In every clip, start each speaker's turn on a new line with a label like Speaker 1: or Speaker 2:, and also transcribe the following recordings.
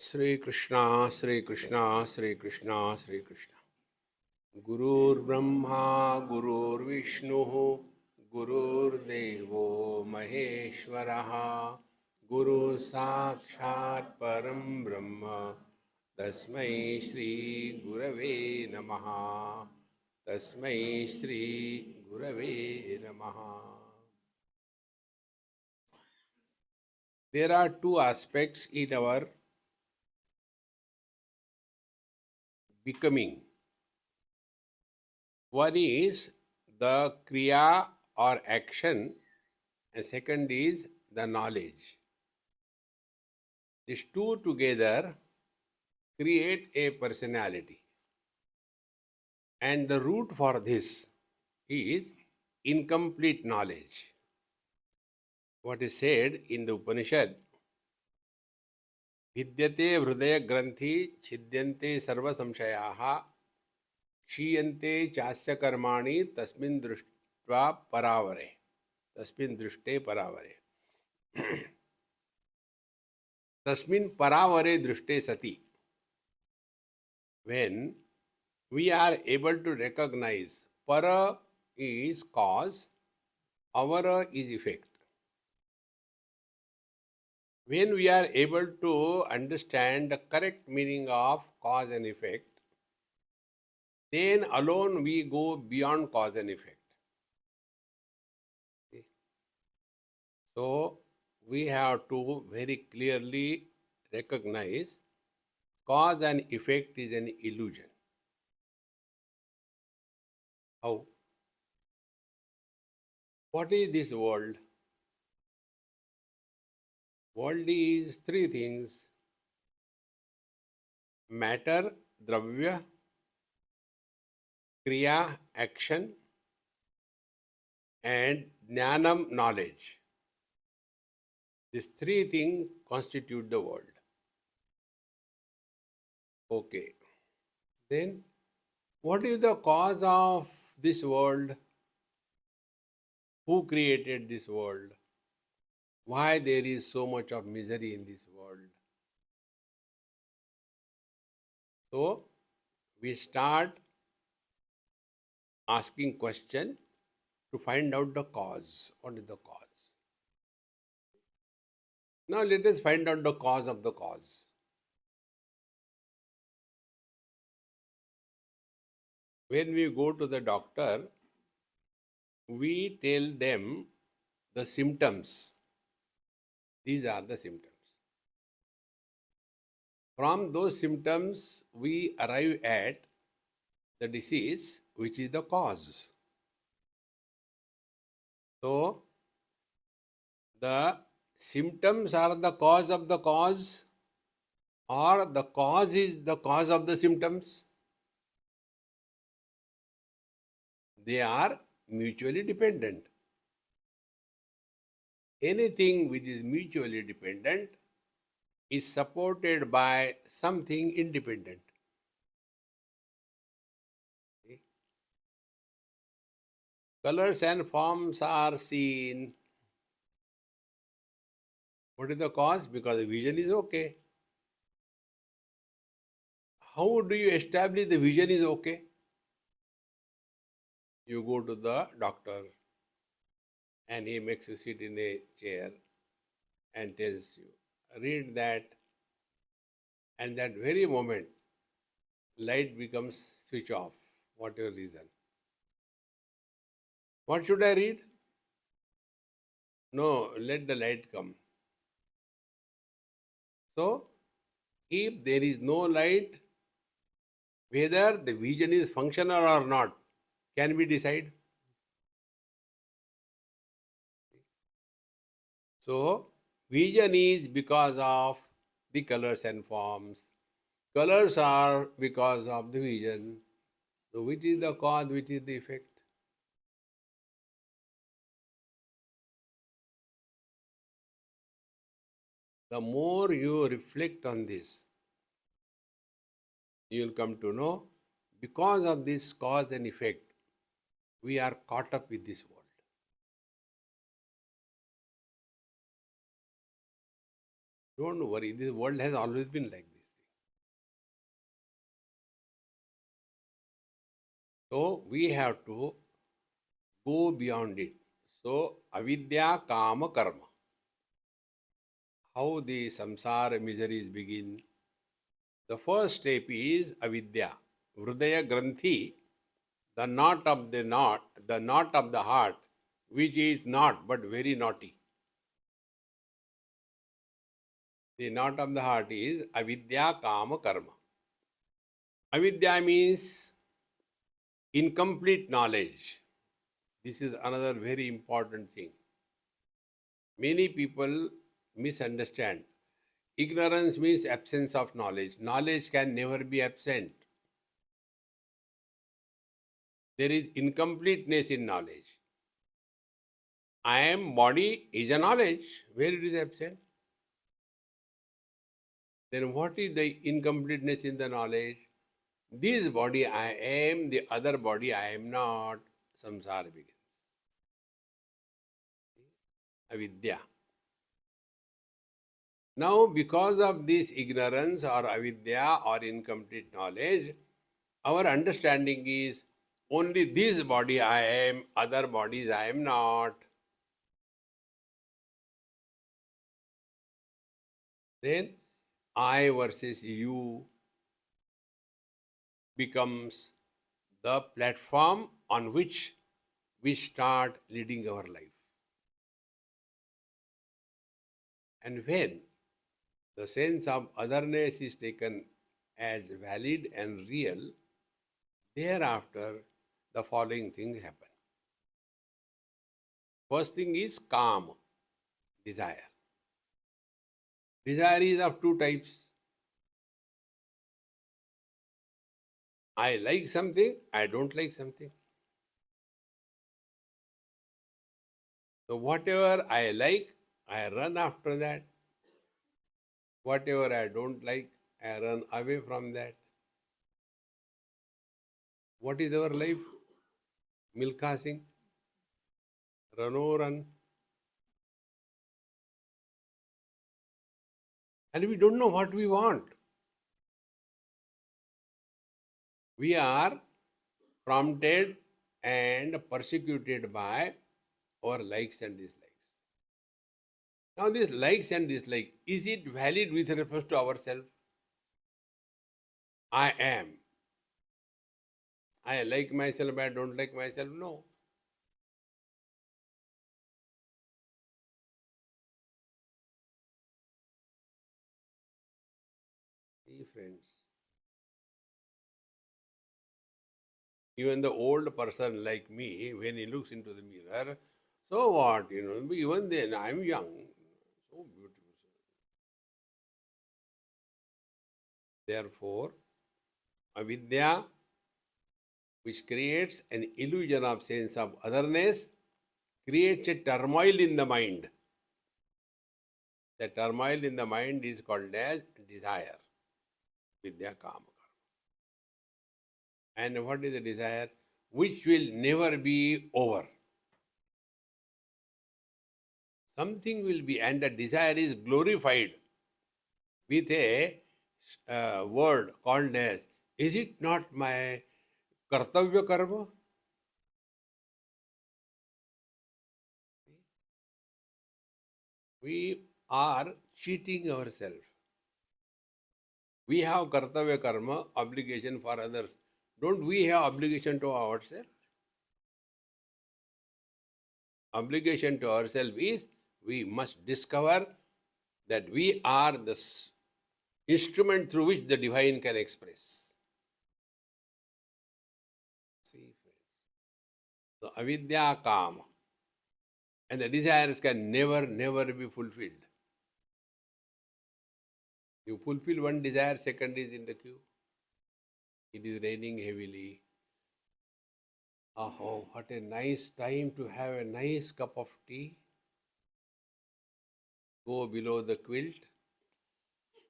Speaker 1: Sri Krishna, Sri Krishna, Sri Krishna, Sri Krishna. Gurur Brahma, Gurur Vishnu, Gurur Devo Maheshwaraha, Guru Sakshat Param Brahma, Tasmai Shri Gurave Namaha, Tasmai Shri Gurave Namaha. There are two aspects in our becoming. One is the kriya or action, and second is the knowledge. These two together create a personality. And the root for this is incomplete knowledge. What is said in the Upanishad, Vidyate Hridaya Granthi Chidyante Sarva Samshayaha Kshiyante Chasya Karmani Tasmin Društva Paravare. Tasmin Društe Paravare. Tasmin Paravare Društe Sati. When we are able to recognize para is cause, avara is effect. When we are able to understand the correct meaning of cause and effect, then alone we go beyond cause and effect. So we have to very clearly recognize cause and effect is an illusion. How? What is this world? World is three things: matter, dravya, kriya, action, and jnanam, knowledge. These three things constitute the world. Okay. Then, what is the cause of this world? Who created this world? Why there is so much of misery in this world? So, we start asking question to find out the cause. What is the cause? Now let us find out the cause of the cause. When we go to the doctor, we tell them the symptoms. These are the symptoms. From those symptoms, we arrive at the disease, which is the cause. So, the symptoms are the cause of the cause, or the cause is the cause of the symptoms. They are mutually dependent. Anything which is mutually dependent is supported by something independent. Colors and forms are seen. What is the cause? Because the vision is okay. How do you establish the vision is okay? You go to the doctor and he makes you sit in a chair and tells you, read that, and that very moment, light becomes switch off, whatever reason. What should I read? No, let the light come. So, if there is no light, whether the vision is functional or not, can we decide? So, vision is because of the colors and forms. Colors are because of the vision. So, which is the cause, which is the effect? The more you reflect on this, you will come to know, because of this cause and effect, we are caught up with this world. Don't worry, this world has always been like this. So we have to go beyond it. So avidya kama karma. How the samsara miseries begin? The first step is avidya. Hridaya granthi, the knot of the heart, which is not but very naughty. The knot of the heart is avidya kama karma. Avidya means incomplete knowledge. This is another very important thing. Many people misunderstand. Ignorance means absence of knowledge. Knowledge can never be absent. There is incompleteness in knowledge. I am body is a knowledge. Where it is absent? Then what is the incompleteness in the knowledge? This body I am, the other body I am not. Samsara begins. Avidya. Now, because of this ignorance or avidya or incomplete knowledge, our understanding is only this body I am, other bodies I am not. Then I versus you becomes the platform on which we start leading our life. And when the sense of otherness is taken as valid and real, thereafter the following things happen. First thing is calm, desire. Desire is of two types. I like something, I don't like something. So whatever I like, I run after that. Whatever I don't like, I run away from that. What is our life? Milkha Singh. Run o run. And we don't know what we want. We are prompted and persecuted by our likes and dislikes. Now, this likes and dislikes, is it valid with respect to ourselves? I am. I like myself, I don't like myself. No. See, friends, even the old person like me, when he looks into the mirror, so what? Even then, I'm young. So beautiful. Therefore, avidya, which creates an illusion of sense of otherness, creates a turmoil in the mind. The turmoil in the mind is called as desire. Vidya kama. And what is the desire? Which will never be over. Something will be, and the desire is glorified with a word called as, is it not my kartavya karma? We are cheating ourselves. We have kartavya karma, obligation for others. Don't we have obligation to ourselves? Obligation to ourselves is we must discover that we are the instrument through which the divine can express. See, friends. So avidya kama. And the desires can never be fulfilled. You fulfill one desire, second is in the queue. It is raining heavily. Oh, what a nice time to have a nice cup of tea. Go below the quilt.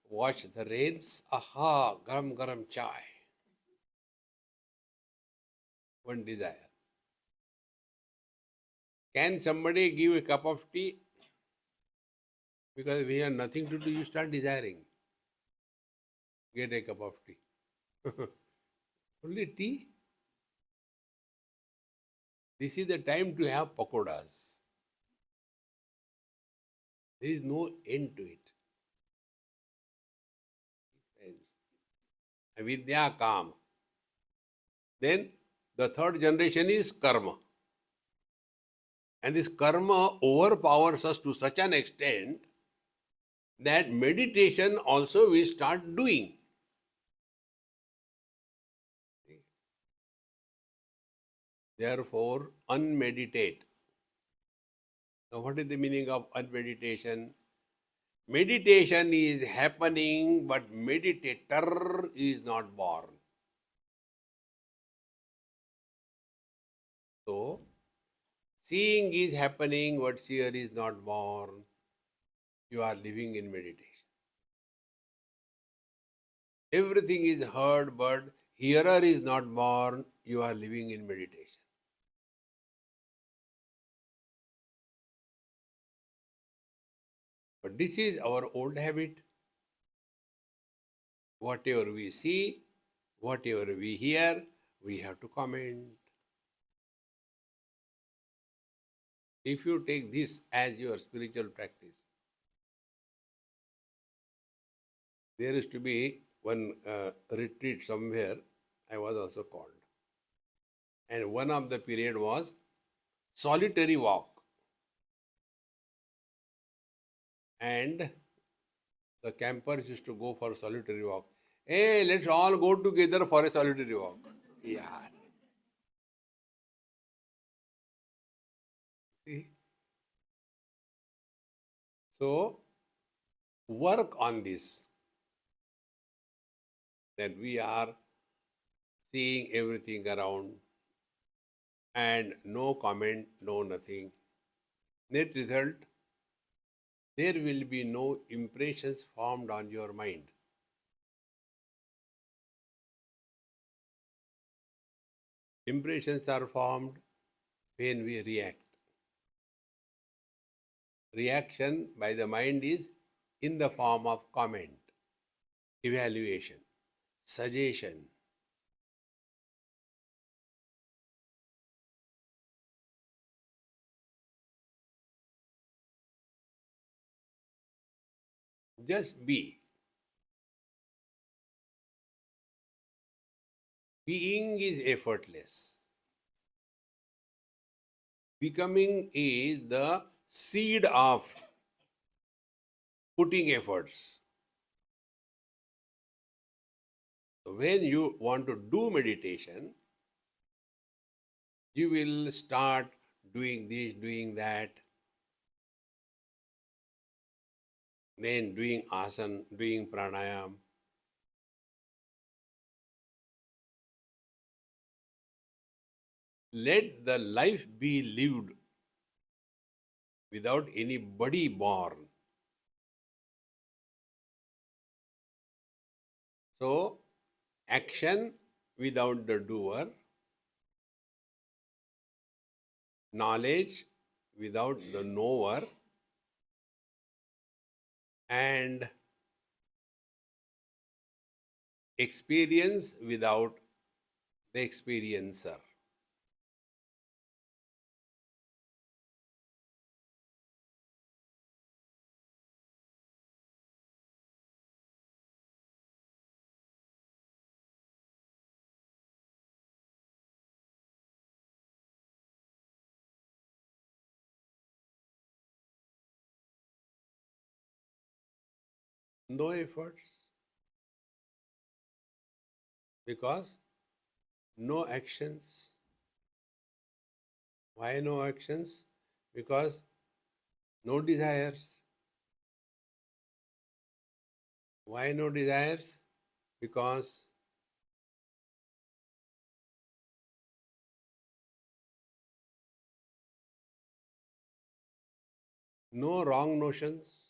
Speaker 1: Watch the rains. Aha, garam garam chai. One desire. Can somebody give a cup of tea? Because we have nothing to do, you start desiring. Get a cup of tea. Only tea? This is the time to have pakodas. There is no end to it. Friends. Avidya, calm. Then the third generation is karma. And this karma overpowers us to such an extent that meditation also we start doing. Therefore, unmeditate. Now, what is the meaning of unmeditation? Meditation is happening, but meditator is not born. So, seeing is happening, but seer is not born. You are living in meditation. Everything is heard, but hearer is not born. You are living in meditation. But this is our old habit. Whatever we see, whatever we hear, we have to comment. If you take this as your spiritual practice, there is to be one retreat somewhere. I was also called. And one of the period was solitary walk. And the campers used to go for solitary walk. Hey, let's all go together for a solitary walk. Yeah. See? So, work on this. That we are seeing everything around and no comment, no nothing. Net result, there will be no impressions formed on your mind. Impressions are formed when we react. Reaction by the mind is in the form of comment, evaluation, suggestion. Just be. Being is effortless. Becoming is the seed of putting efforts. So when you want to do meditation, you will start doing this, doing that, then doing asana, doing pranayam. Let the life be lived without anybody born. So, action without the doer, knowledge without the knower, and experience without the experiencer. No efforts because no actions. Why no actions? Because no desires. Why no desires? Because no wrong notions.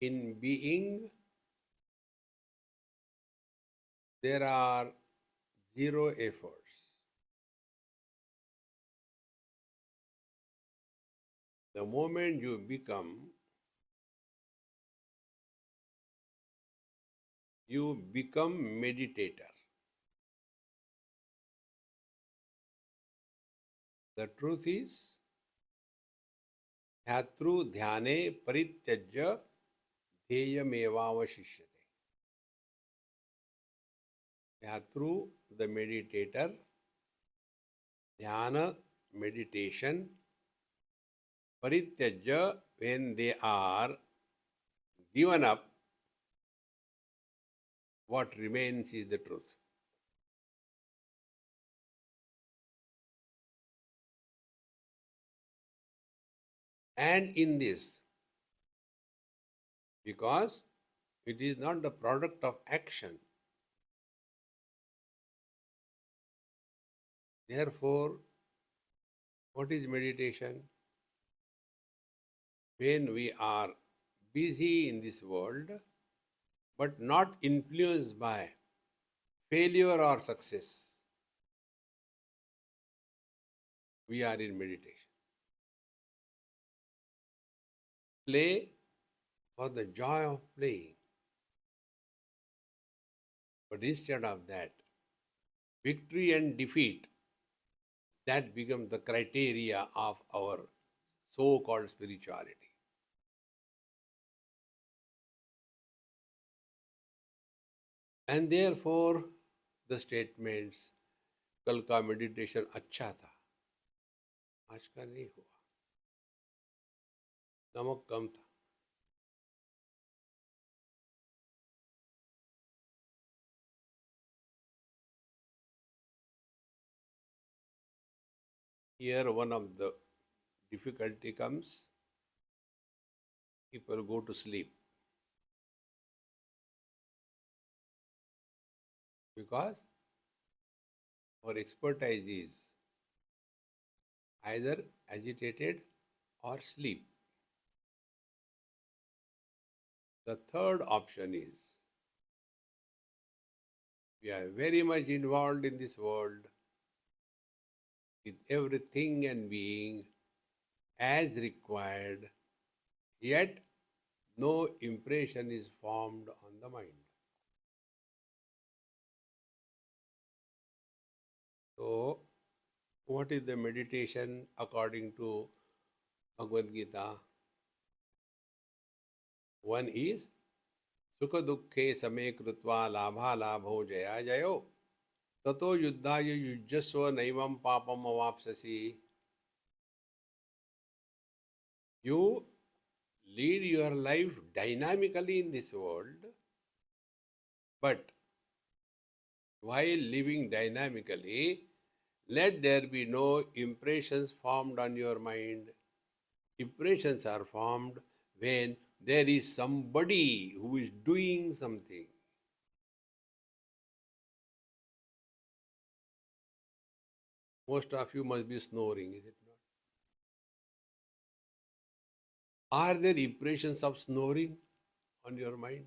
Speaker 1: In being, there are zero efforts. The moment you become meditator. The truth is, ध्यातृ ध्याने परित्यज्य ध्येयमेवावशिष्यते. ध्यातृ, the meditator, dhyana, meditation, परित्यज्य, when they are given up, what remains is the truth. And in this, because it is not the product of action, therefore, what is meditation? When we are busy in this world, but not influenced by failure or success, we are in meditation. Play for the joy of playing. But instead of that, victory and defeat, that becomes the criteria of our so-called spirituality. And therefore, the statements, कल का meditation अच्छा था, आज का नहीं हुआ, नमक कम था. Here one of the difficulty comes, people go to sleep. Because our expertise is either agitated or sleep. The third option is we are very much involved in this world with everything and being as required, yet no impression is formed on the mind. So, what is the meditation according to Bhagavad Gita? One is Sukha Dukkhe Same Krutva Labha Labho Jaya Jayo Tato Yuddhaya Yujjasva Naivam Papam Avapsasi. You lead your life dynamically in this world, but while living dynamically, let there be no impressions formed on your mind. Impressions are formed when there is somebody who is doing something. Most of you must be snoring, is it not? Are there impressions of snoring on your mind?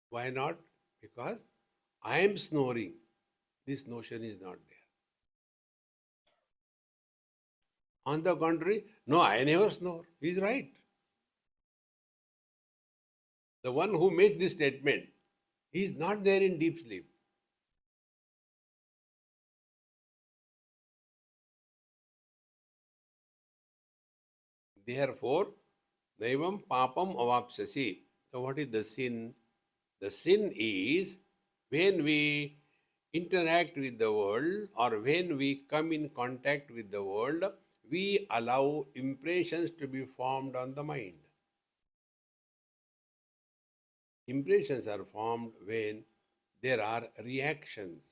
Speaker 1: Why not? Because I am snoring. This notion is not there. On the contrary, no, I never snore. He is right. The one who makes this statement, he is not there in deep sleep. Therefore, Naivam Papam Avapsasi. So, what is the sin? The sin is when we interact with the world or when we come in contact with the world, we allow impressions to be formed on the mind. Impressions are formed when there are reactions.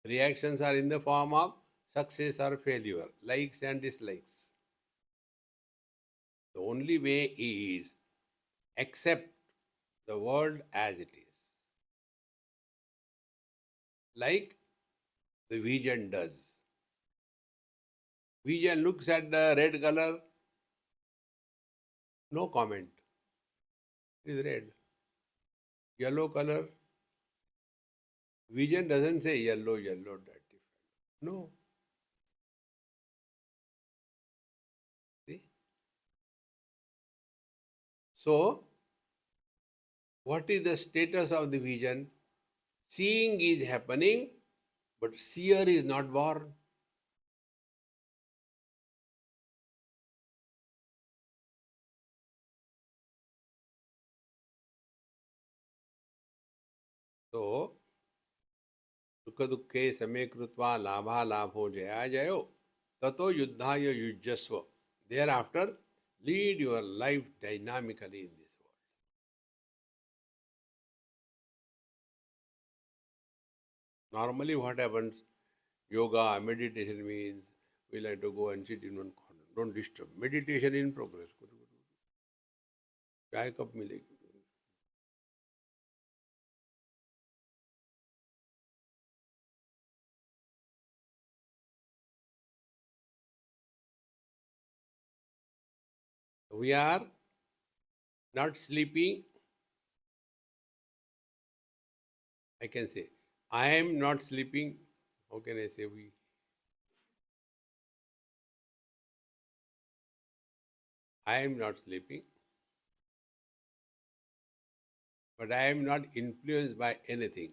Speaker 1: Reactions are in the form of success or failure, likes and dislikes. The only way is accept the world as it is. Like the vision does. Vision looks at the red color, no comment. It is red. Yellow color, vision doesn't say yellow, yellow, dirty. No. See? So, what is the status of the vision? Seeing is happening, but seer is not born. So, Sukha dukhe same krutva labha labho jaya jayo tato yuddhaya yujjasva. Thereafter, lead your life dynamically in this world. Normally, what happens? Yoga, meditation means we like to go and sit in one corner. Don't disturb. Meditation in progress. चाय कब मिलेगी? We are not sleeping. I can say, I am not sleeping. How can I say we? I am not sleeping, but I am not influenced by anything.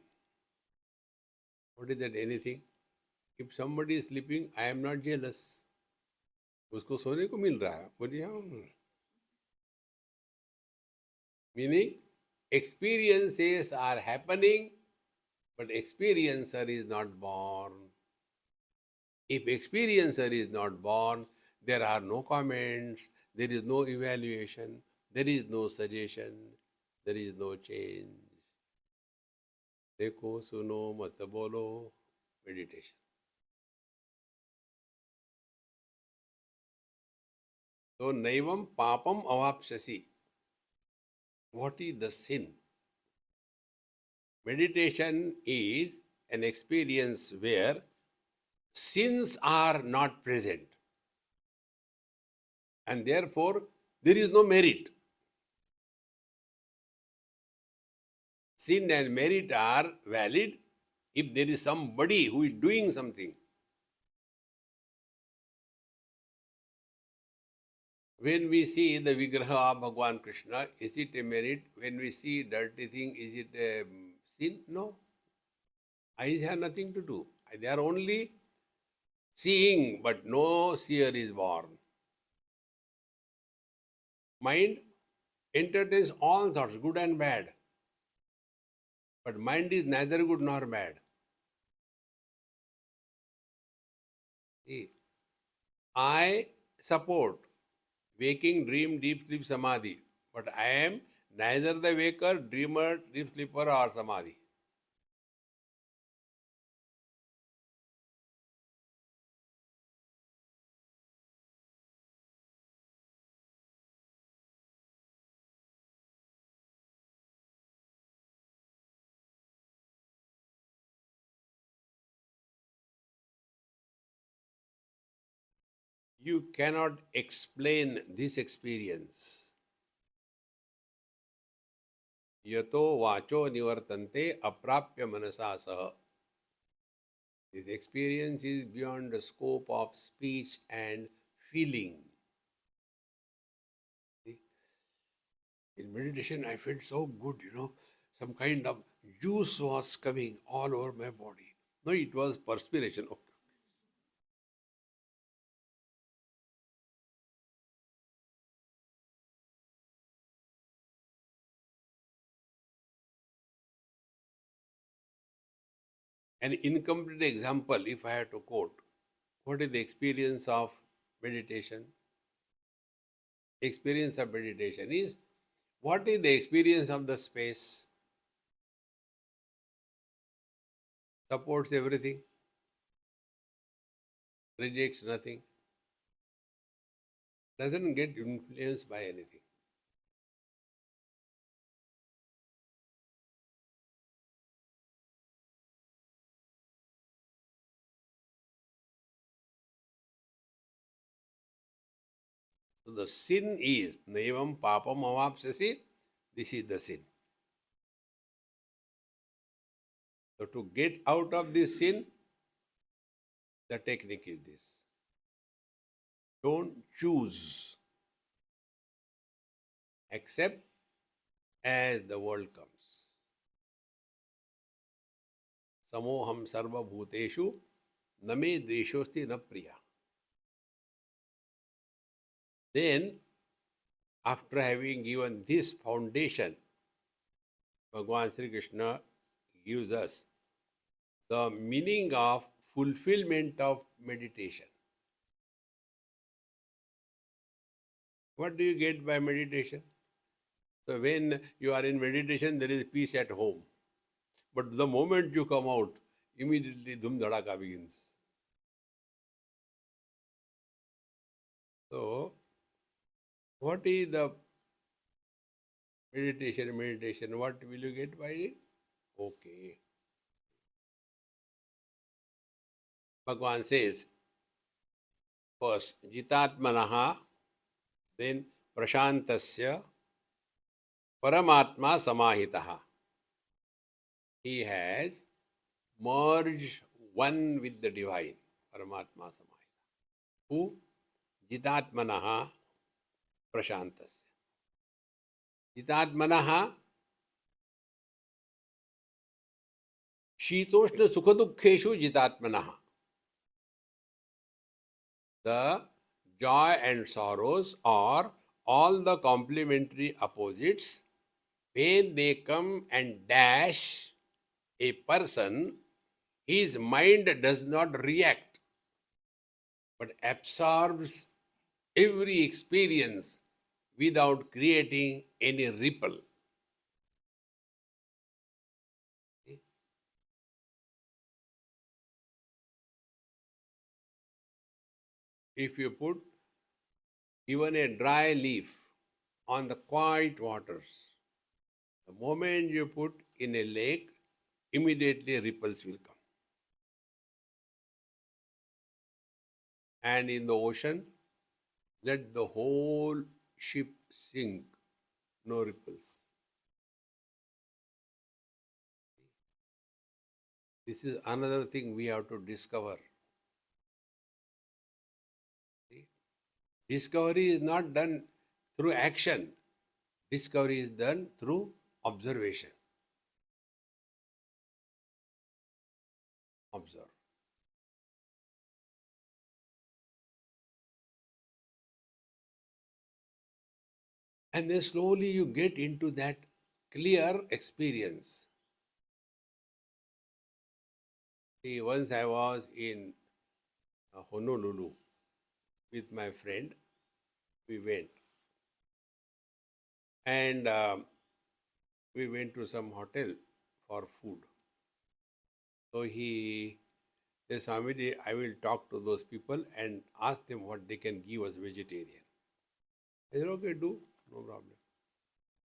Speaker 1: What is that anything? If somebody is sleeping, I am not jealous. उसको सोने को मिल रहा है, बोलिए हाँ. Meaning, experiences are happening, but experiencer is not born. If experiencer is not born, there are no comments, there is no evaluation, there is no suggestion, there is no change. देखो सुनो मत बोलो, meditation. So naivam papam avapsasi. What is the sin? Meditation is an experience where sins are not present. And therefore, there is no merit. Sin and merit are valid if there is somebody who is doing something. When we see the Vigraha of Bhagwan Krishna, is it a merit? When we see dirty thing, is it a sin? No. Eyes have nothing to do. They are only seeing, but no seer is born. Mind entertains all thoughts, good and bad. But mind is neither good nor bad. See, I support waking, dream, deep sleep, samadhi. But I am neither the waker, dreamer, deep sleeper or samadhi. You cannot explain this experience. Yato vacho nivartante aprapya manasa saha. This experience is beyond the scope of speech and feeling. In meditation, I felt so good, some kind of juice was coming all over my body. No, it was perspiration. Okay. An incomplete example, if I had to quote, what is the experience of meditation? Experience of meditation is, what is the experience of the space? Supports everything, rejects nothing, doesn't get influenced by anything. So the sin is naivam papam avapsasi. This is the sin. So to get out of this sin, the technique is this. Don't choose. Accept as the world comes. Samoham sarva bhuteshu name dveshosti na priya. Then, after having given this foundation, Bhagavan Sri Krishna gives us the meaning of fulfillment of meditation. What do you get by meditation? So when you are in meditation, there is peace at home. But the moment you come out, immediately dhum dhadaka begins. So, what is the meditation? What will you get by it? Okay. Bhagavan says, first, jitatmanaha, then prashantasya, paramatma samahitaha. He has merged one with the divine, paramatma samahita. Who? Jitatmanaha prashantasya. Jitatmanaha शीतोष्ण सुखदुःखेषु जितात्मनः. The joy and sorrows are all the complementary opposites. When they come and dash a person, his mind does not react but absorbs every experience without creating any ripple. If you put even a dry leaf on the quiet waters, the moment you put in a lake, immediately ripples will come. And in the ocean, let the whole ship sink, no ripples. This is another thing we have to discover. Discovery is not done through action. Discovery is done through observation. Observe. And then slowly you get into that clear experience. See, once I was in Honolulu with my friend. We went. And we went to some hotel for food. So he said, Swamiji, I will talk to those people and ask them what they can give us vegetarian. I said, okay, do, no problem.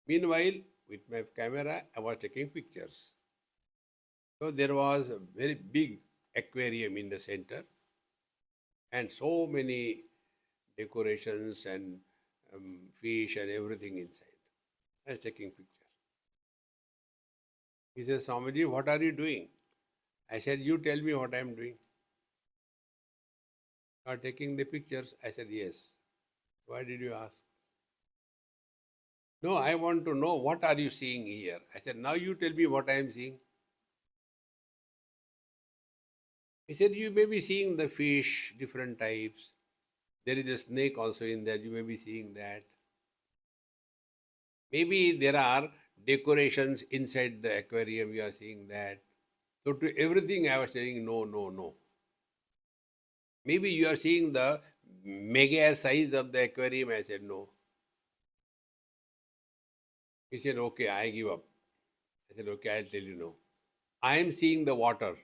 Speaker 1: Meanwhile, with my camera, I was taking pictures. So there was a very big aquarium in the center and so many decorations and fish and everything inside. I was taking pictures. He says, Swamiji, what are you doing? I said, you tell me what I am doing. You are taking the pictures? I said, yes. Why did you ask? No, I want to know what are you seeing here. I said, now you tell me what I am seeing. He said, you may be seeing the fish, different types. There is a snake also in there. You may be seeing that. Maybe there are decorations inside the aquarium. You are seeing that. So to everything I was saying, no, no, no. Maybe you are seeing the mega size of the aquarium. I said, no. He said, okay, I give up. I said, okay, I'll tell you no. I am seeing the water.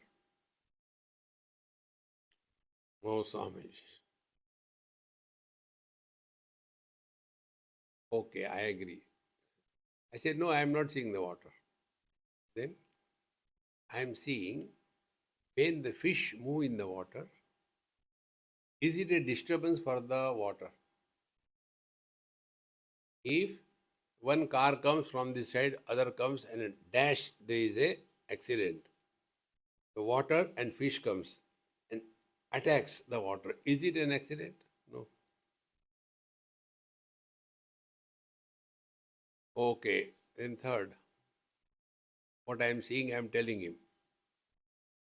Speaker 1: Oh, Swami. Okay, I agree. I said, no, I am not seeing the water. Then I am seeing when the fish move in the water, is it a disturbance for the water? If one car comes from this side, other comes and a dash, there is a accident. The water and fish comes and attacks the water. Is it an accident? No. Okay. Then third, what I am seeing, I am telling him.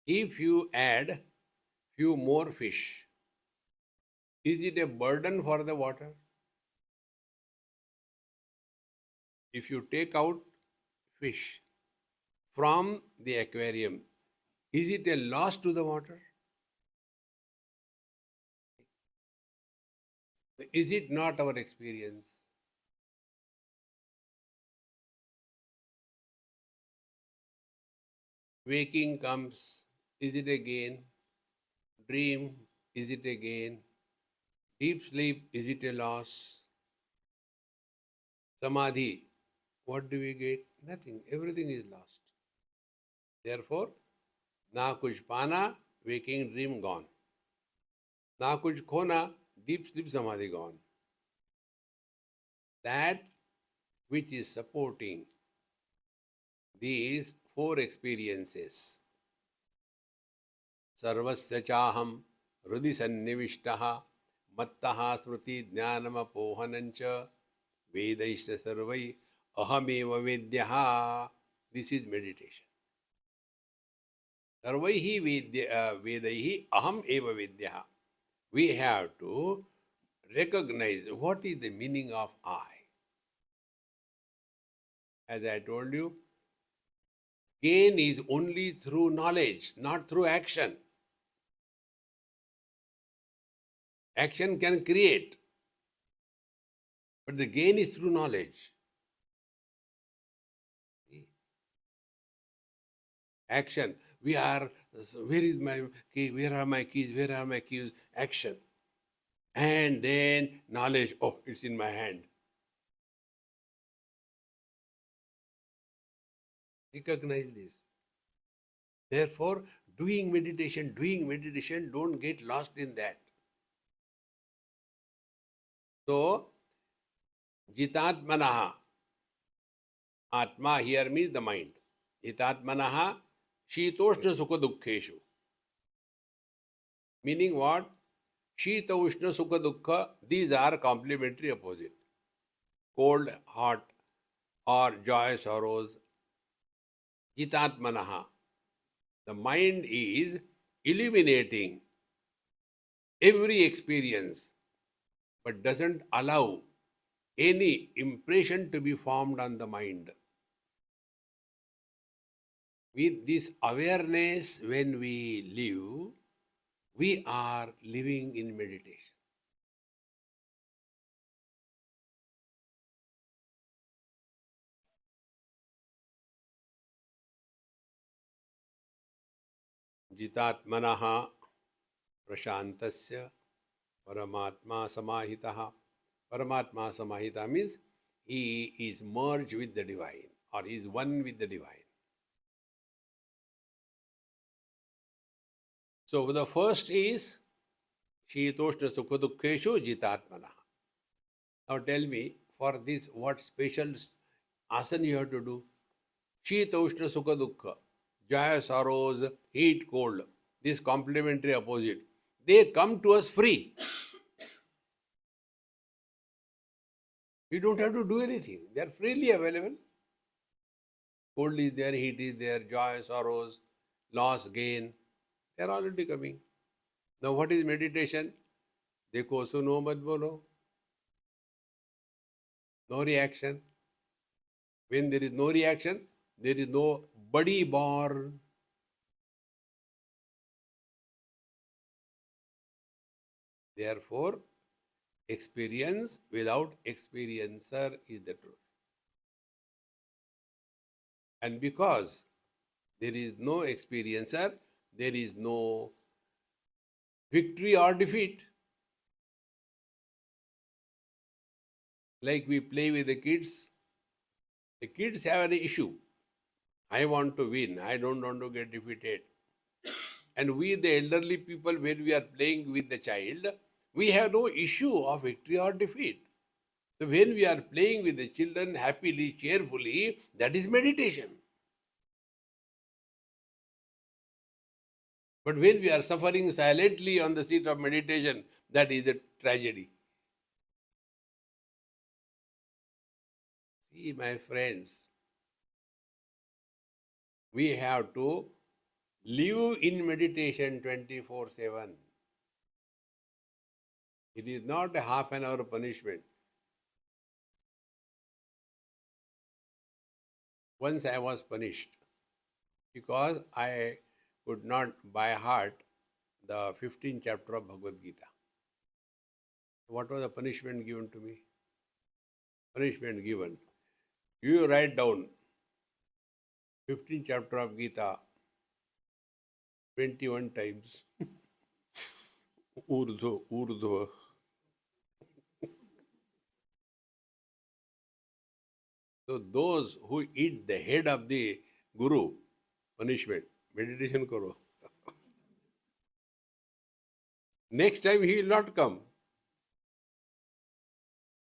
Speaker 1: If you add few more fish, is it a burden for the water? If you take out fish from the aquarium, is it a loss to the water? Is it not our experience? Waking comes, is it a gain? Dream, is it a gain? Deep sleep, is it a loss? Samadhi, what do we get? Nothing. Everything is lost. Therefore, na kuch pana, waking dream gone. Na kuch khona, deep sleep samadhi gone. That which is supporting these four experiences. Sarvasya chaham hrudi sannivishtaha mattaha smriti jnanamapohanancha vedaishta sarvai ahameva vedyaha. This is meditation. Sarvaihi vedaihi aham eva vedyaha. We have to recognize what is the meaning of I. As I told you, gain is only through knowledge, not through action. Action can create, but the gain is through knowledge. Action. We are, where is my key? Where are my keys? Where are my keys? Action. And then knowledge. Oh, it's in my hand. Recognize this. Therefore, doing meditation, don't get lost in that. So, jitatmanaha. Atma here means the mind. Jitatmanaha shitoshna sukha dukkheshu. Meaning what? Shita ushna sukha dukkha, these are complementary opposite. Cold, hot, or joy, sorrows. Jitatmanaha. The mind is eliminating every experience, but doesn't allow any impression to be formed on the mind. With this awareness, when we live, we are living in meditation. Jitatmanaha prashantasya paramatma samahitaha. Paramatma samahita means he is merged with the divine, or he is one with the divine. So the first is Shitoshna Sukha Dukkheshu Jitatmana. Now tell me, for this, what special asana you have to do? Shitoshna Sukha Dukkha. Joy, sorrows, heat, cold. This complementary opposite. They come to us free. We don't have to do anything. They are freely available. Cold is there, heat is there, joy, sorrows, loss, gain. They are already coming. Now what is meditation? Dekho suno mat bolo. No reaction. When there is no reaction, there is no body born. Therefore, experience without experiencer is the truth. And because there is no experiencer, there is no victory or defeat. Like we play with the kids have an issue. I want to win. I don't want to get defeated. And we, the elderly people, when we are playing with the child, we have no issue of victory or defeat. So when we are playing with the children happily, cheerfully, that is meditation. But when we are suffering silently on the seat of meditation, that is a tragedy. See, my friends, we have to live in meditation 24/7. It is not a half an hour punishment. Once I was punished because I could not by heart the 15th chapter of Bhagavad Gita. What was the punishment given to me? Punishment given. You write down 15th chapter of Gita 21 times. Urdhva. So those who eat the head of the Guru, punishment, meditation karo. Next time he will not come.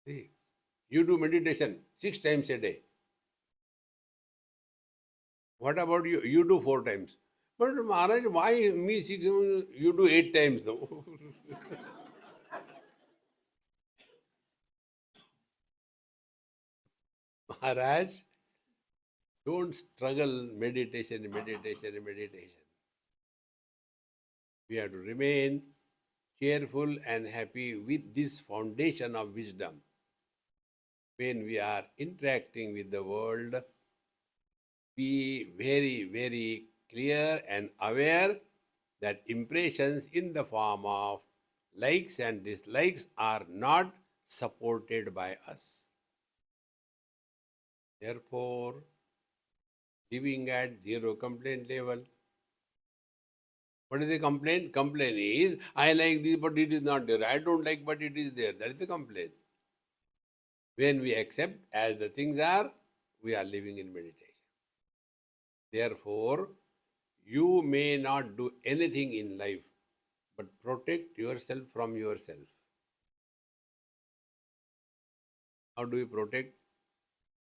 Speaker 1: See, you do meditation 6 times a day. What about you? You do 4 times. But Maharaj, why me 6? You do 8 times now. Maharaj, don't struggle meditation. We have to remain cheerful and happy with this foundation of wisdom. When we are interacting with the world, be very, very clear and aware that impressions in the form of likes and dislikes are not supported by us. Therefore, living at zero complaint level. What is the complaint? Complaint is, I like this, but it is not there. I don't like, but it is there. That is the complaint. When we accept as the things are, we are living in meditation. Therefore, you may not do anything in life, but protect yourself from yourself. How do you protect?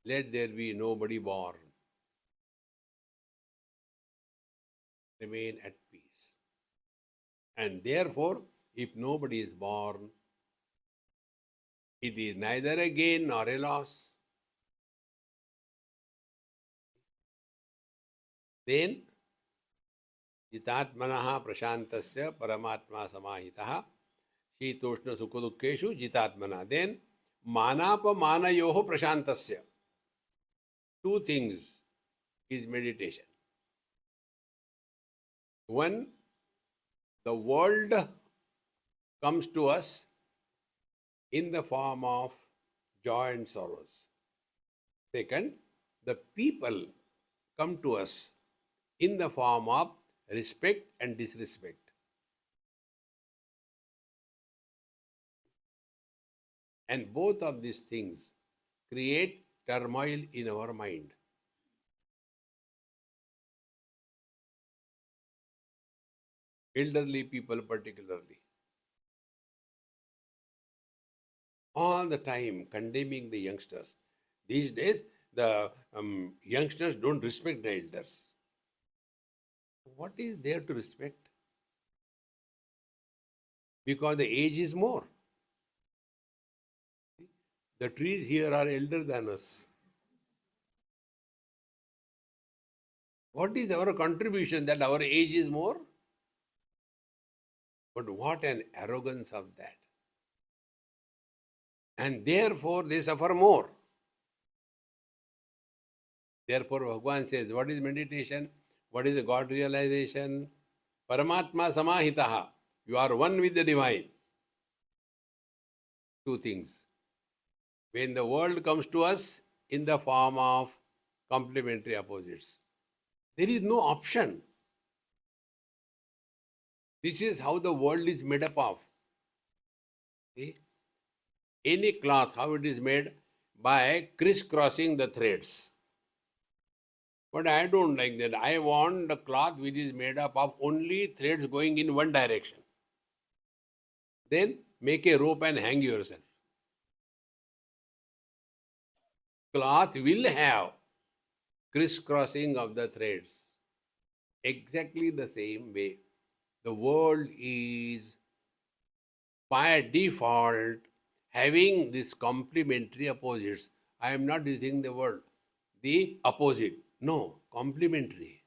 Speaker 1: Let there be nobody born. Remain at peace. And therefore, if nobody is born, it is neither a gain nor a loss. Then, jitatmanaha prashantasya paramatma samahitaha shitoshna sukhadukkeshu jitatmana. Then, manapamanayoho prashantasya. 2 things is meditation. One, the world comes to us in the form of joy and sorrows. Second, the people come to us in the form of respect and disrespect. And both of these things create turmoil in our mind. Elderly people particularly. All the time condemning the youngsters. These days, the youngsters don't respect the elders. What is there to respect? Because the age is more. The trees here are elder than us. What is our contribution that our age is more? But what an arrogance of that. And therefore they suffer more. Therefore Bhagavan says, what is meditation? What is the God realization? Paramatma samahitaha. You are one with the divine. 2 things. When the world comes to us in the form of complementary opposites, there is no option. This is how the world is made up of. See? Any cloth, how it is made? By crisscrossing the threads. But I don't like that. I want the cloth which is made up of only threads going in one direction. Then make a rope and hang yourself. cloth will have crisscrossing of the threads. Exactly the same way. The world is by default having these complementary opposites. I am not using the word the opposite. No, complementary.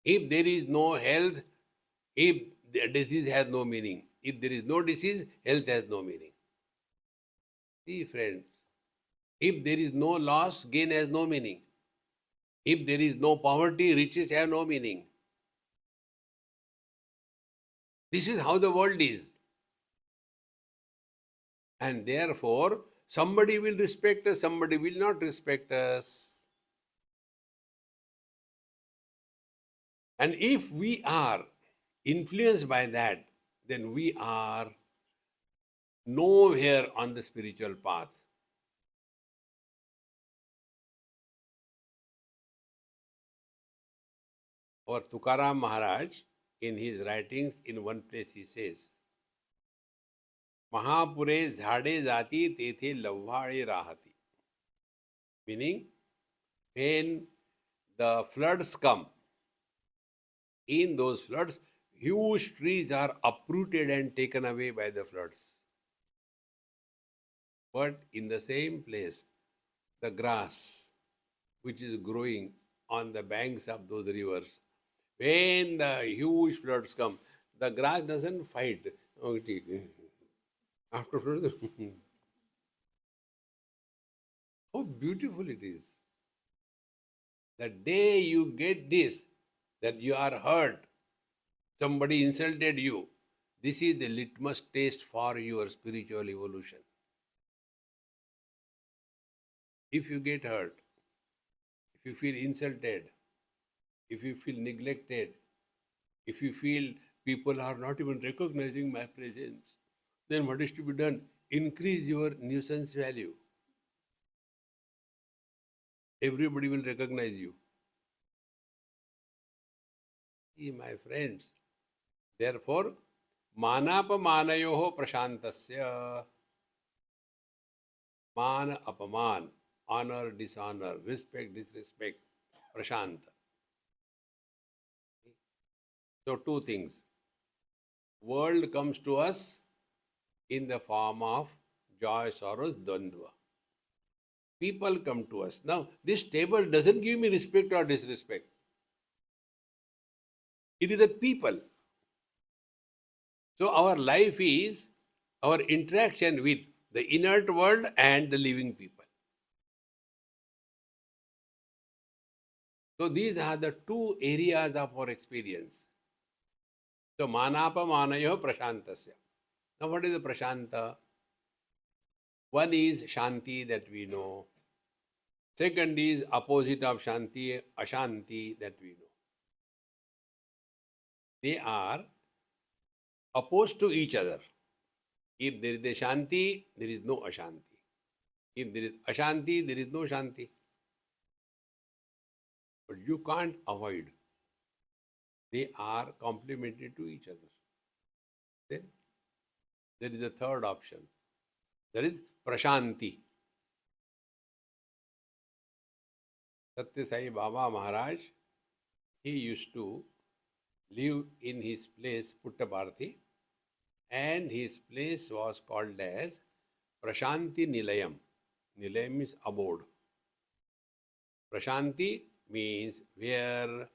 Speaker 1: If there is no health, if the disease has no meaning. If there is no disease, health has no meaning. See, friends, if there is no loss, gain has no meaning. If there is no poverty, riches have no meaning. This is how the world is. And therefore, somebody will respect us, somebody will not respect us. And if we are influenced by that, then we are nowhere on the spiritual path. Or Tukaram Maharaj, in his writings, in one place he says, Mahapure झाडे जाती तेथे लव्हाळे राहती. Meaning, when the floods come, in those floods, huge trees are uprooted and taken away by the floods. But in the same place, the grass, which is growing on the banks of those rivers, when the huge floods come, the grass doesn't fight. Oh, after floods, how beautiful it is. The day you get this, that you are hurt, somebody insulted you, this is the litmus test for your spiritual evolution. If you get hurt, if you feel insulted, if you feel neglected, if you feel people are not even recognizing my presence, then what is to be done? Increase your nuisance value. Everybody will recognize you. See, my friends, therefore, manapamanayoho prashantasya, man apaman, honor, dishonor, respect, disrespect, prashanta. So two things. World comes to us in the form of joy, sorrows, dvandva. People come to us. Now, this table doesn't give me respect or disrespect. It is the people. So our life is our interaction with the inert world and the living people. So these are the two areas of our experience. So manapa manayo prashantasya. Now what is the prashanta? One is shanti that we know. Second is opposite of shanti, ashanti that we know. They are opposed to each other. If there is a shanti, there is no ashanti. If there is ashanti, there is no shanti. But you can't avoid. They are complementary to each other. Then there is a third option. There is prashanti. Satya Sai Baba Maharaj, he used to live in his place Puttaparthi, and his place was called as Prashanti Nilayam. Nilayam means abode. Prashanti means where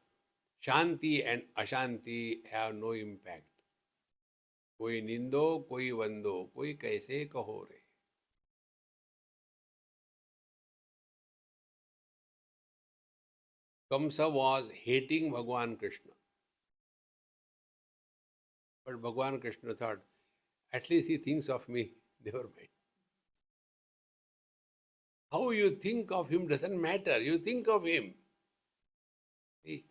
Speaker 1: Shanti and Ashanti have no impact. Koi nindo, koi vando, koi kaise kaho re. Kamsa was hating Bhagwan Krishna. But Bhagwan Krishna thought, at least he thinks of me, never mind. How you think of him doesn't matter. You think of him. See?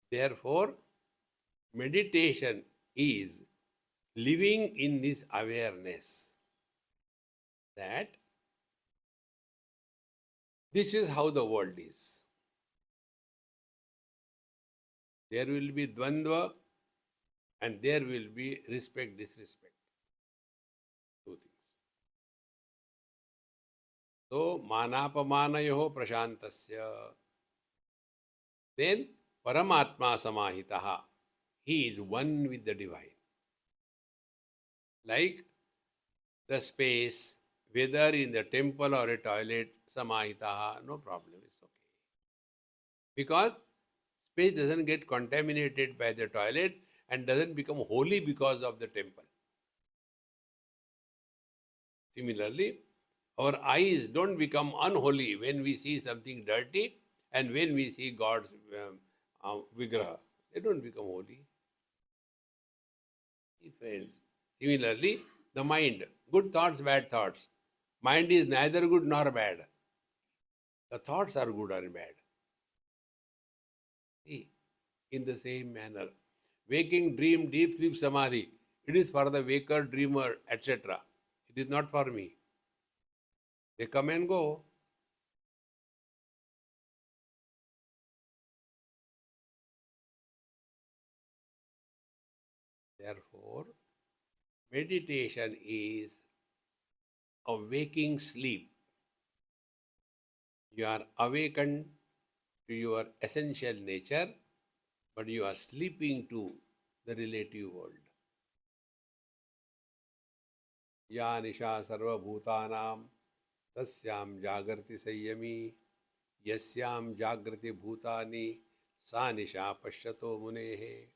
Speaker 1: Therefore, meditation is living in this awareness that this is how the world is. There will be dvandva and there will be respect, disrespect. Two things. So, manapamanayoho prashantasya. Then, Paramatma samahitaha. He is one with the divine. Like the space, whether in the temple or a toilet, samahitaha, no problem, it's okay. Because space doesn't get contaminated by the toilet and doesn't become holy because of the temple. Similarly, our eyes don't become unholy when we see something dirty and when we see God's vigraha. They don't become holy. Friends. Similarly, the mind, good thoughts, bad thoughts. Mind is neither good nor bad. The thoughts are good or bad. See, in the same manner, waking dream, deep sleep, samadhi, it is for the waker, dreamer, etc. It is not for me. They come and go. Therefore, meditation is a waking sleep. You are awakened to your essential nature, but you are sleeping to the relative world. Ya nisha sarva bhutanam tasyam jagrati संयमी yasyam jagrati bhutani sa nisha pashyato munehe.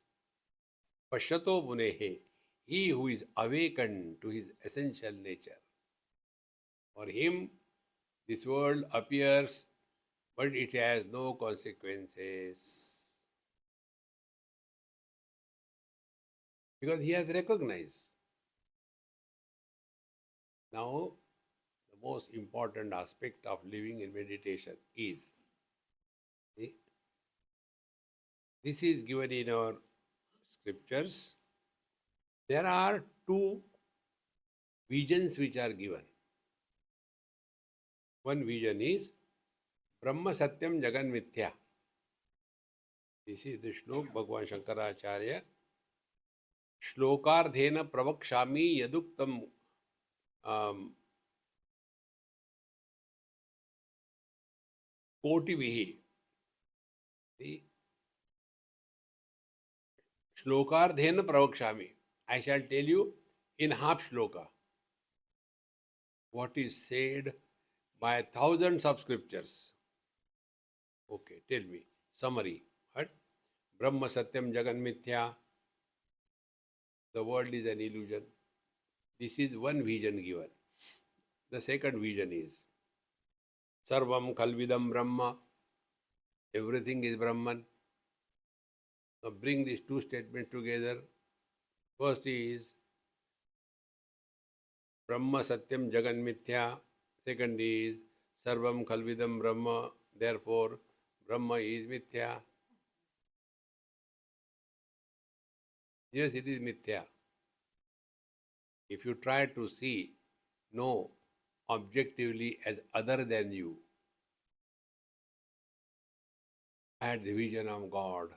Speaker 1: Pashyato munehe, he who is awakened to his essential nature. For him, this world appears, but it has no consequences. Because he has recognized. Now, the most important aspect of living in meditation is, this is given in our scriptures. There are two visions which are given. One vision is Brahma Satyam Jagan Mithya. This is the shlok Bhagavan Shankaracharya. Shlokardhena pravakshami yaduktam kotivihi. See, Shlokardhena pravakshami. I shall tell you in half shloka what is said by thousands of scriptures. Okay, tell me. Summary. What? Brahma Satyam Jagan Mithya. The world is an illusion. This is one vision given. The second vision is Sarvam Khalvidam Brahma. Everything is Brahman. Now bring these two statements together. First is Brahma Satyam Jagan Mithya. Second is Sarvam Khalvidam Brahma. Therefore, Brahma is Mithya. Yes, it is Mithya. If you try to see, no, objectively as other than you, I had the vision of God.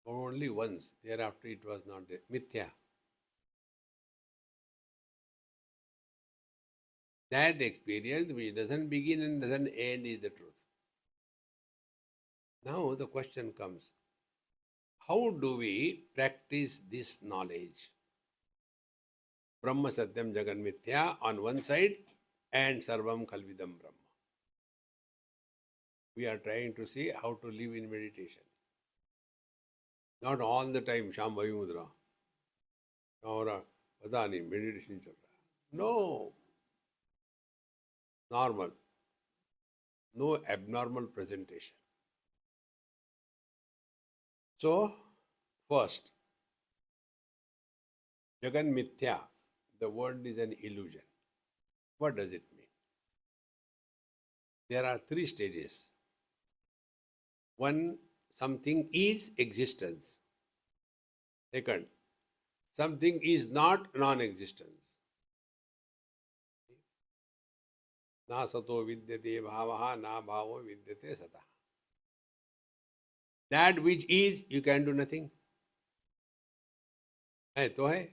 Speaker 1: But only once, thereafter it was not there. Mithya. That experience which doesn't begin and doesn't end is the truth. Now the question comes, how do we practice this knowledge? Brahma Satyam Jagan Mithya on one side and Sarvam Khalvidam Brahma. We are trying to see how to live in meditation. Not all the time Shambhavi Mudra. Or pata nahi, meditation chal raha hai. No. Normal. No abnormal presentation. So, first, Jagan Mithya, the world is an illusion. What does it mean? There are three stages. One, something is existence. Second, something is not non-existence. Na sato vidyate bhavaha, na bhavo vidyate sata. That which is, you can do nothing. Hai to hai.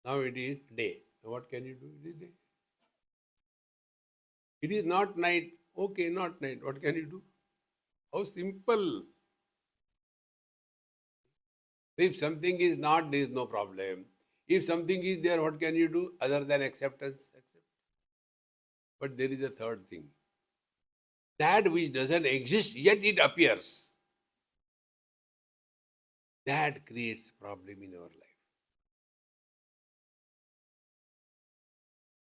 Speaker 1: Now it is day. What can you do? It is day. It is not night. Okay, not night. What can you do? How simple. If something is not, there is no problem. If something is there, what can you do other than acceptance? Accept. But there is a third thing. That which doesn't exist, yet it appears. That creates problem in our life.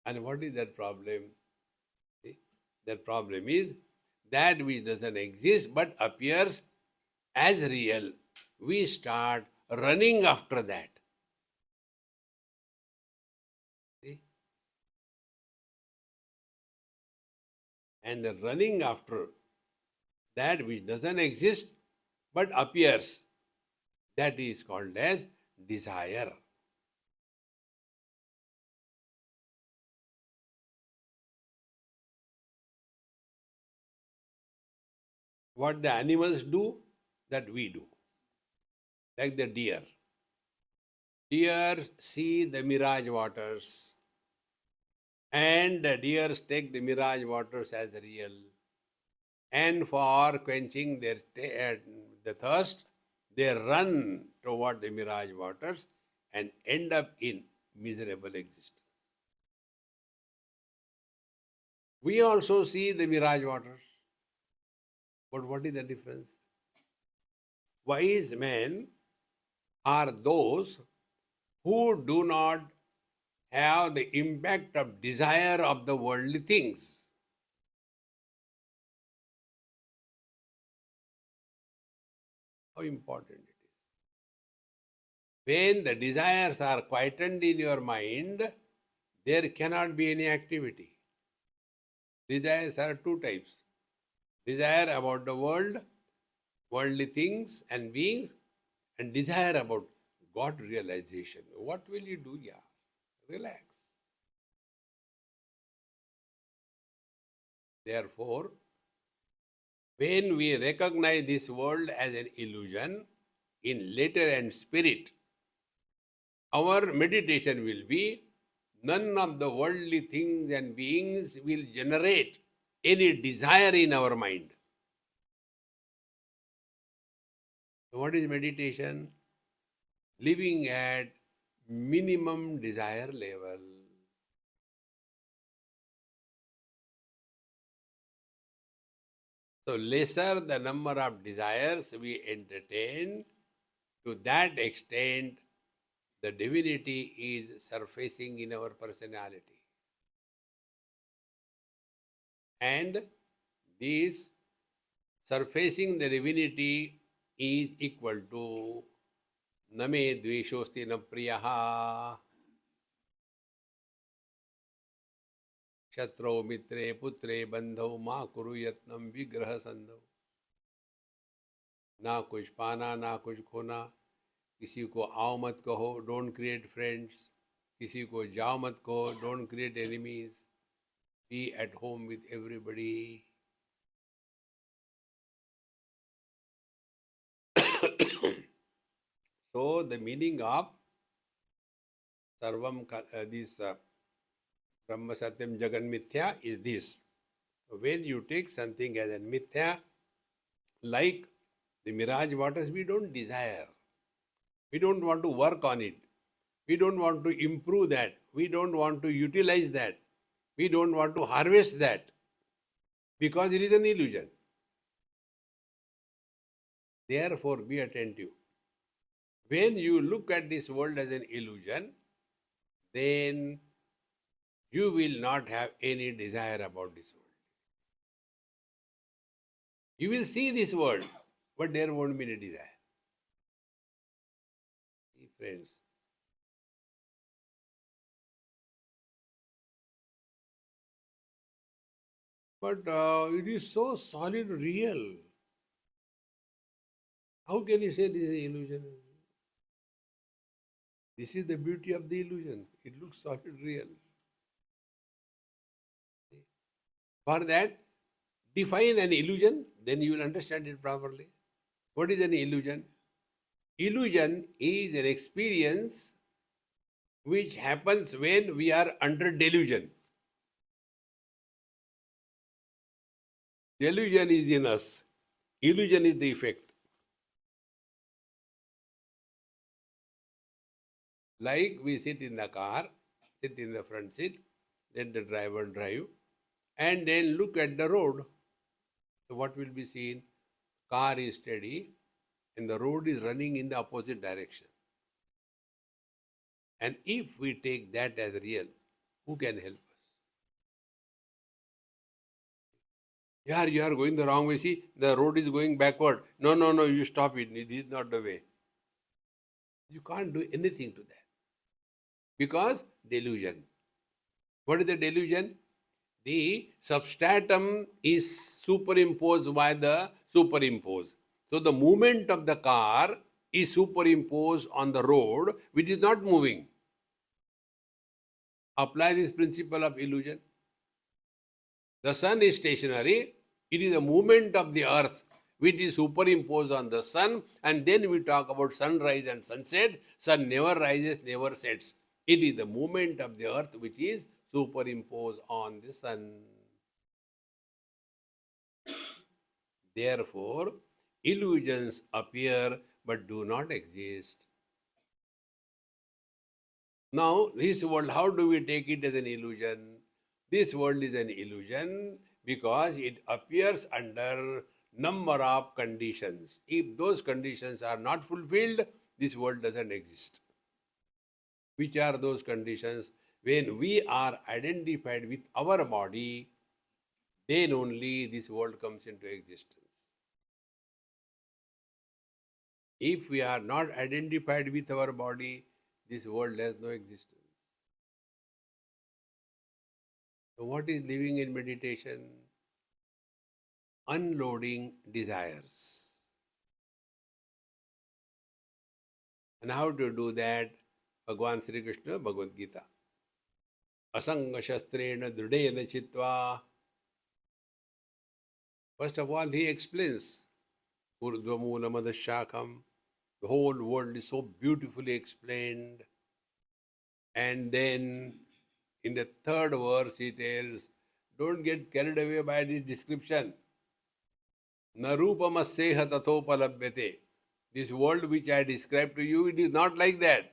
Speaker 1: And what is that problem? See? That problem is that which doesn't exist but appears as real. We start running after that. See? And the running after that which doesn't exist but appears, that is called as desire. What the animals do, that we do. Like the deer. Deer see the mirage waters, and the deers take the mirage waters as real. And for quenching the thirst, they run toward the mirage waters and end up in miserable existence. We also see the mirage waters. But what is the difference? Wise men are those who do not have the impact of desire of the worldly things. How important it is. When the desires are quietened in your mind, there cannot be any activity. Desires are two types. Desire about the world, worldly things and beings, and desire about God realization. What will you do? Yeah, relax. Therefore, when we recognize this world as an illusion in letter and spirit, our meditation will be none of the worldly things and beings will generate any desire in our mind. So what is meditation? Living at minimum desire level. So lesser the number of desires we entertain, to that extent the divinity is surfacing in our personality. And this surfacing the divinity is equal to Name dveshosti na priyaha Shatro mitre putre bandhav ma kuru yatnam vigraha sandhav. ना कुछ पाना ना कुछ खोना. किसी को आओ मत कहो, डोंट क्रिएट फ्रेंड्स. किसी को जाओ मत कहो, don't create enemies. Be at home with everybody. So the meaning of Sarvam, this Brahma Satyam Jagan Mithya is this. When you take something as a Mithya, like the mirage waters, we don't desire. We don't want to work on it. We don't want to improve that. We don't want to utilize that. We don't want to harvest that. Because it is an illusion. Therefore, be attentive. When you look at this world as an illusion, then you will not have any desire about this world. You will see this world, but there won't be any desire. Friends, but it is so solid, real. How can you say this is illusion? This is the beauty of the illusion. It looks solid, real. For that, define an illusion, then you will understand it properly. What is an illusion? Illusion is an experience which happens when we are under delusion. Delusion is in us. Illusion is the effect. Like we sit in the car, sit in the front seat, let the driver drive, and then look at the road. So what will be seen? Car is steady and the road is running in the opposite direction. And if we take that as real, who can help us? Yeah, you are going the wrong way. See, the road is going backward. No, no, no, you stop it. This is not the way. You can't do anything to that. Because delusion. What is the delusion? The substratum is superimposed by the superimposed. So the movement of the car is superimposed on the road, which is not moving. Apply this principle of illusion. The sun is stationary. It is a movement of the earth which is superimposed on the sun, and then we talk about sunrise and sunset. Sun never rises, never sets. It is the movement of the earth which is superimposed on the sun. Therefore, illusions appear but do not exist. Now, this world, how do we take it as an illusion? This world is an illusion because it appears under number of conditions. If those conditions are not fulfilled, this world doesn't exist. Which are those conditions? When we are identified with our body, then only this world comes into existence. If we are not identified with our body, this world has no existence. So what is living in meditation? Unloading desires. And how to do that? Bhagavan Sri Krishna, Bhagavad Gita. Asanga shastrena drudena chitva. First of all, he explains Urdhvamula Madashakam. The whole world is so beautifully explained. And then in the third verse, he tells, don't get carried away by this description. Narupamasseha tathopalabhyate. This world which I described to you, it is not like that.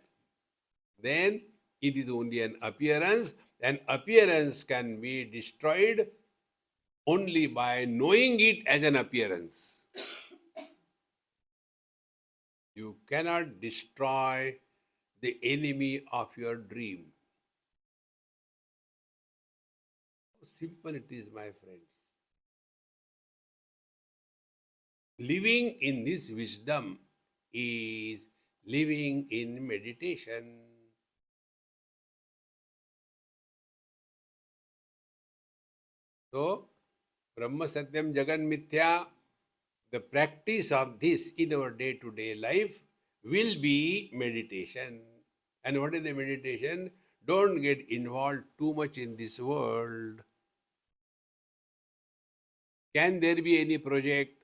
Speaker 1: Then it is only an appearance. An appearance can be destroyed only by knowing it as an appearance. You cannot destroy the enemy of your dream. How simple it is, my friends. Living in this wisdom is living in meditation. So, Brahma Satyam Jagan Mithya, the practice of this in our day-to-day life will be meditation. And what is the meditation? Don't get involved too much in this world. Can there be any project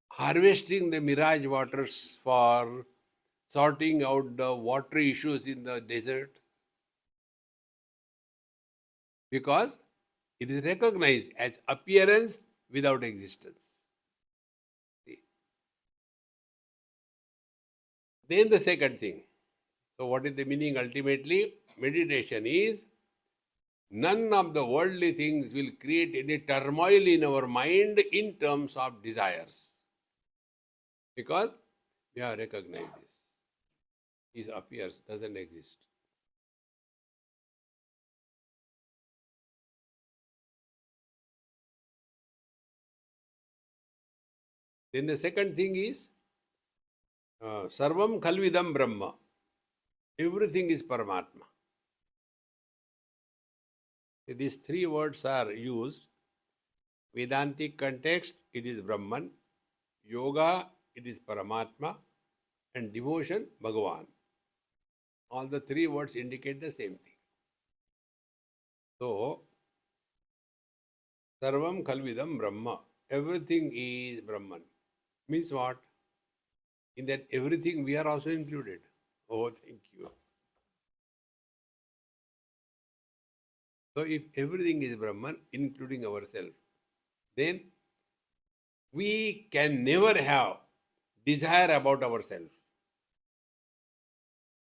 Speaker 1: harvesting the mirage waters for sorting out the water issues in the desert? Because it is recognized as appearance without existence. Then the second thing. So what is the meaning ultimately? Meditation is none of the worldly things will create any turmoil in our mind in terms of desires. Because we have recognized this. It appears, doesn't exist. Then the second thing is Sarvam Khalvidam Brahma. Everything is Paramatma. These three words are used. Vedantic context, it is Brahman. Yoga, it is Paramatma. And devotion, Bhagavan. All the three words indicate the same thing. So, Sarvam Khalvidam Brahma. Everything is Brahman. Means what? In that everything we are also included. Oh, thank you. So if everything is Brahman, including ourselves, then We can never have desire about ourselves.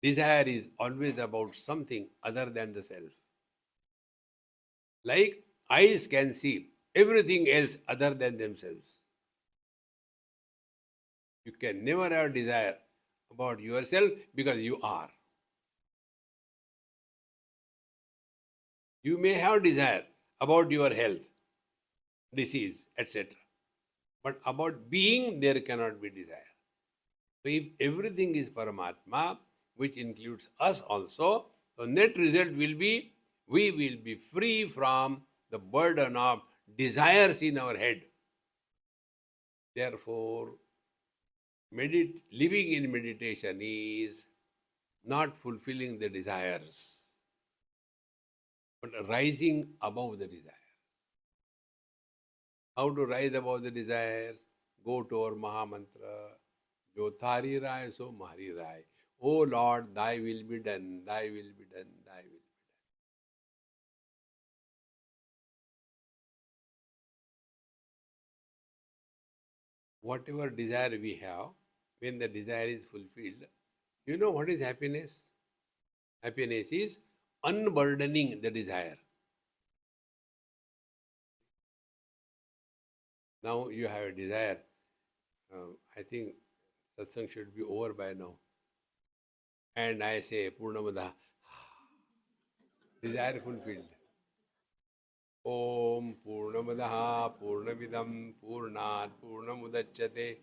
Speaker 1: Desire is always about something other than the self. Like eyes can see everything else other than themselves. You can never have desire about yourself because you are. You may have desire about your health, disease, etc. But about being, there cannot be desire. So if everything is Paramatma, which includes us also, the net result will be we will be free from the burden of desires in our head. Therefore, living in meditation is not fulfilling the desires, but rising above the desires. How to rise above the desires? Go to our Mahamantra. Jo thari rai, so mari rai. O Lord, thy will be done, thy will be done, thy will be done. Whatever desire we have, when the desire is fulfilled, you know what is happiness? Happiness is unburdening the desire. Now you have a desire. I think satsang should be over by now. And I say, Purnamada, desire fulfilled. Om Purnamadaha Purnamidam Purnat Purnamudachyate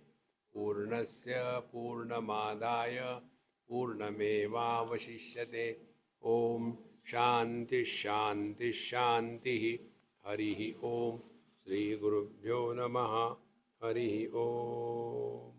Speaker 1: Purnasya Purnamadaya Purnamevavashishyate Om Shanti Shanti Shanti Harihi Om Sri Gurubhyo Namaha Harihi Om